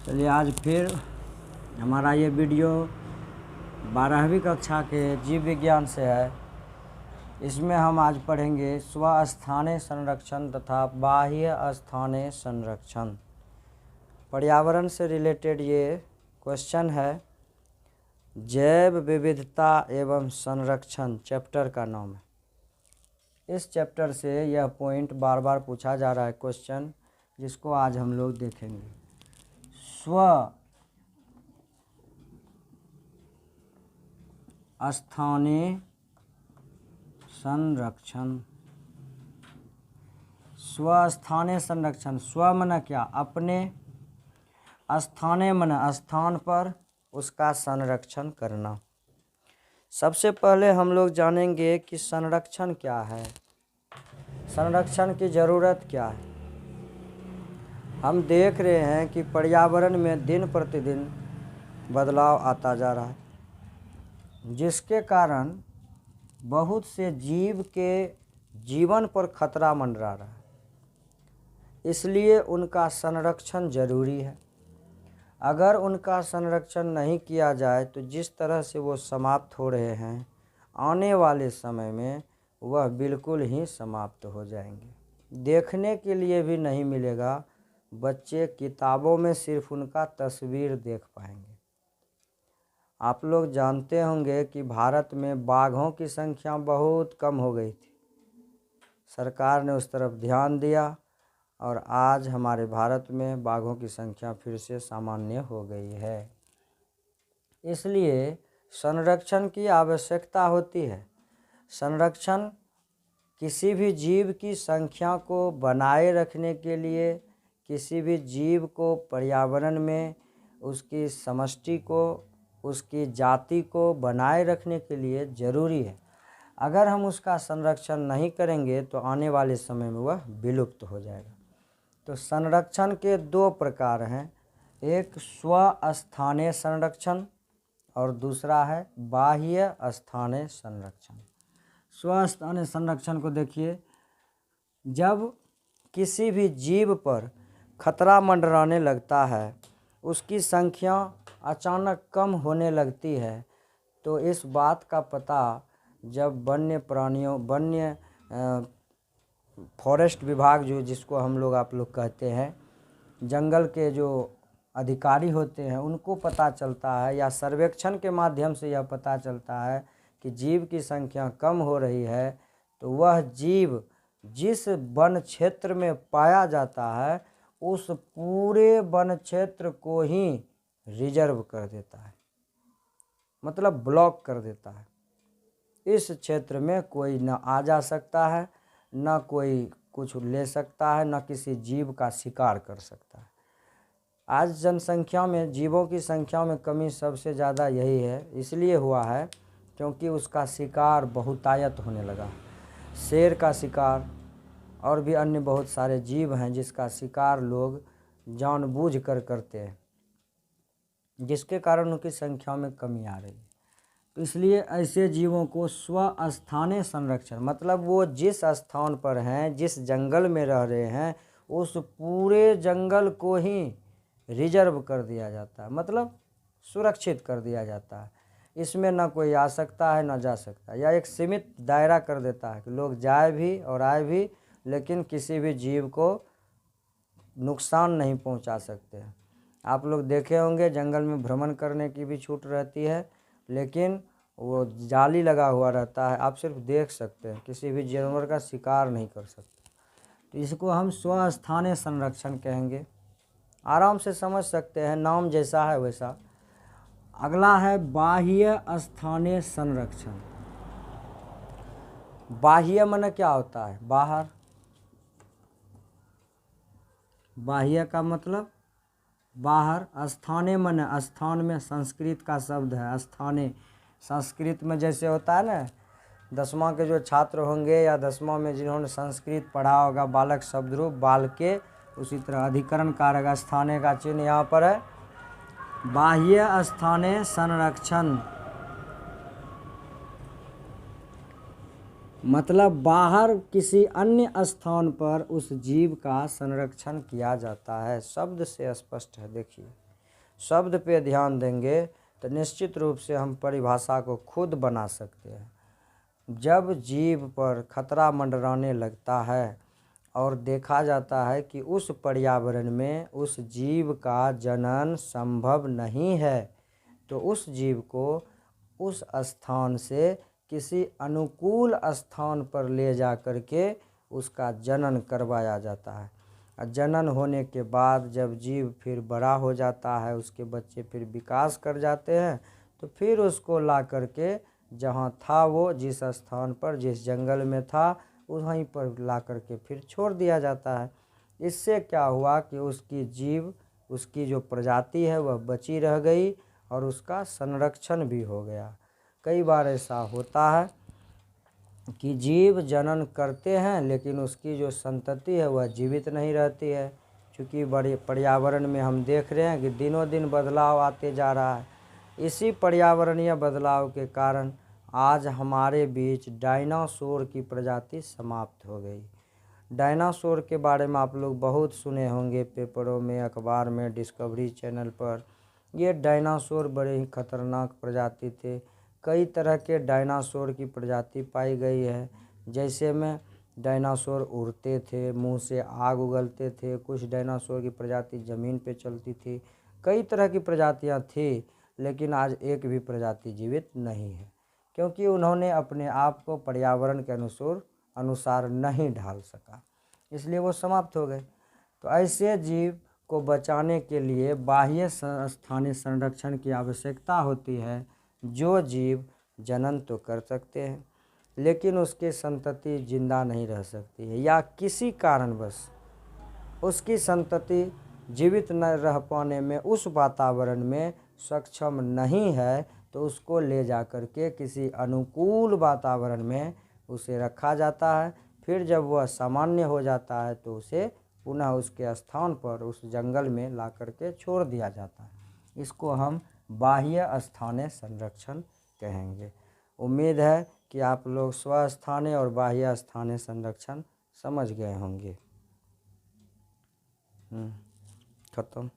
चलिए आज फिर हमारा ये वीडियो 12वीं कक्षा के जीव विज्ञान से है। इसमें हम आज पढ़ेंगे स्वस्थानीय संरक्षण तथा बाह्य स्थानीय संरक्षण। पर्यावरण से रिलेटेड ये क्वेश्चन है। जैव विविधता एवं संरक्षण चैप्टर का नाम है। इस चैप्टर से यह पॉइंट बार बार पूछा जा रहा है क्वेश्चन, जिसको आज हम लोग देखेंगे। स्थानीय संरक्षण। स्वस्थानीय संरक्षण, स्व मन क्या? अपने, स्थानीय मन स्थान पर उसका संरक्षण करना। सबसे पहले हम लोग जानेंगे कि संरक्षण क्या है, संरक्षण की ज़रूरत क्या है। हम देख रहे हैं कि पर्यावरण में दिन प्रतिदिन बदलाव आता जा रहा है, जिसके कारण बहुत से जीव के जीवन पर खतरा मंडरा रहा है। इसलिए उनका संरक्षण जरूरी है। अगर उनका संरक्षण नहीं किया जाए तो जिस तरह से वो समाप्त हो रहे हैं, आने वाले समय में वह बिल्कुल ही समाप्त हो जाएंगे। देखने के लिए भी नहीं मिलेगा। बच्चे किताबों में सिर्फ उनका तस्वीर देख पाएंगे। आप लोग जानते होंगे कि भारत में बाघों की संख्या बहुत कम हो गई थी। सरकार ने उस तरफ ध्यान दिया और आज हमारे भारत में बाघों की संख्या फिर से सामान्य हो गई है। इसलिए संरक्षण की आवश्यकता होती है। संरक्षण किसी भी जीव की संख्या को बनाए रखने के लिए, किसी भी जीव को पर्यावरण में उसकी समष्टि को, उसकी जाति को बनाए रखने के लिए ज़रूरी है। अगर हम उसका संरक्षण नहीं करेंगे तो आने वाले समय में वह विलुप्त हो जाएगा। तो संरक्षण के दो प्रकार हैं, एक स्वस्थानीय संरक्षण और दूसरा है बाह्य स्थानीय संरक्षण। स्वस्थानीय संरक्षण को देखिए, जब किसी भी जीव पर खतरा मंडराने लगता है, उसकी संख्या अचानक कम होने लगती है, तो इस बात का पता जब वन्य प्राणियों, वन्य फॉरेस्ट विभाग जिसको हम लोग आप लोग कहते हैं, जंगल के जो अधिकारी होते हैं, उनको पता चलता है, या सर्वेक्षण के माध्यम से यह पता चलता है कि जीव की संख्या कम हो रही है, तो वह जीव जिस वन क्षेत्र में पाया जाता है, उस पूरे वन क्षेत्र को ही रिजर्व कर देता है, मतलब ब्लॉक कर देता है। इस क्षेत्र में कोई न आ जा सकता है, न कोई कुछ ले सकता है, न किसी जीव का शिकार कर सकता है। आज जनसंख्या में, जीवों की संख्या में कमी सबसे ज़्यादा यही है, इसलिए हुआ है क्योंकि उसका शिकार बहुतायत होने लगा। शेर का शिकार और भी अन्य बहुत सारे जीव हैं जिसका शिकार लोग जानबूझकर करते हैं, जिसके कारण उनकी संख्या में कमी आ रही है। तो इसलिए ऐसे जीवों को स्वस्थानीय संरक्षण, मतलब वो जिस स्थान पर हैं, जिस जंगल में रह रहे हैं, उस पूरे जंगल को ही रिजर्व कर दिया जाता है, मतलब सुरक्षित कर दिया जाता है। इसमें ना कोई आ सकता है ना जा सकता है, या एक सीमित दायरा कर देता है कि लोग जाए भी और आए भी, लेकिन किसी भी जीव को नुकसान नहीं पहुंचा सकते हैं। आप लोग देखे होंगे जंगल में भ्रमण करने की भी छूट रहती है, लेकिन वो जाली लगा हुआ रहता है, आप सिर्फ देख सकते हैं, किसी भी जानवर का शिकार नहीं कर सकते। तो इसको हम स्वस्थानीय संरक्षण कहेंगे। आराम से समझ सकते हैं, नाम जैसा है वैसा। अगला है बाह्य स्थानीय संरक्षण। बाह्य मन क्या होता है? बाहर। बाह्य का मतलब बाहर। स्थानीय मन, स्थान में संस्कृत का शब्द है स्थानीय। संस्कृत में जैसे होता है ना, 10वां के जो छात्र होंगे या 10वां में जिन्होंने संस्कृत पढ़ा होगा, बालक शब्द रूप बाल के, उसी तरह अधिकरण कारक स्थानीय का चिन्ह यहाँ पर है। बाह्य स्थानीय संरक्षण मतलब बाहर किसी अन्य स्थान पर उस जीव का संरक्षण किया जाता है। शब्द से स्पष्ट है, देखिए शब्द पे ध्यान देंगे तो निश्चित रूप से हम परिभाषा को खुद बना सकते हैं। जब जीव पर खतरा मंडराने लगता है और देखा जाता है कि उस पर्यावरण में उस जीव का जनन संभव नहीं है, तो उस जीव को उस स्थान से किसी अनुकूल स्थान पर ले जा कर के उसका जनन करवाया जाता है। और जनन होने के बाद जब जीव फिर बड़ा हो जाता है, उसके बच्चे फिर विकास कर जाते हैं, तो फिर उसको ला कर के जहाँ था वो जिस स्थान पर जिस जंगल में था वहीं पर ला कर के फिर छोड़ दिया जाता है। इससे क्या हुआ कि उसकी जो प्रजाति है वह बची रह गई और उसका संरक्षण भी हो गया। कई बार ऐसा होता है कि जीव जनन करते हैं लेकिन उसकी जो संतति है वह जीवित नहीं रहती है, क्योंकि बड़े पर्यावरण में हम देख रहे हैं कि दिनों दिन बदलाव आते जा रहा है। इसी पर्यावरणीय बदलाव के कारण आज हमारे बीच डायनासोर की प्रजाति समाप्त हो गई। डायनासोर के बारे में आप लोग बहुत सुने होंगे, पेपरों में, अखबार में, डिस्कवरी चैनल पर। ये डायनासोर बड़े ही खतरनाक प्रजाति थे। कई तरह के डायनासोर की प्रजाति पाई गई है। जैसे में डायनासोर उड़ते थे, मुंह से आग उगलते थे, कुछ डायनासोर की प्रजाति ज़मीन पे चलती थी। कई तरह की प्रजातियां थी, लेकिन आज एक भी प्रजाति जीवित नहीं है, क्योंकि उन्होंने अपने आप को पर्यावरण के अनुसार नहीं ढाल सका, इसलिए वो समाप्त हो गए। तो ऐसे जीव को बचाने के लिए बाह्य स्थानीय संरक्षण की आवश्यकता होती है। जो जीव जनन तो कर सकते हैं लेकिन उसकी संतति जिंदा नहीं रह सकती है, या किसी कारणवश उसकी संतति जीवित न रह पाने में उस वातावरण में सक्षम नहीं है, तो उसको ले जा कर के किसी अनुकूल वातावरण में उसे रखा जाता है। फिर जब वह सामान्य हो जाता है तो उसे पुनः उसके स्थान पर उस जंगल में ला कर के छोड़ दिया जाता है। इसको हम बाह्य स्थानीय संरक्षण कहेंगे। उम्मीद है कि आप लोग स्वस्थानीय और बाह्य स्थानीय संरक्षण समझ गए होंगे। खत्म।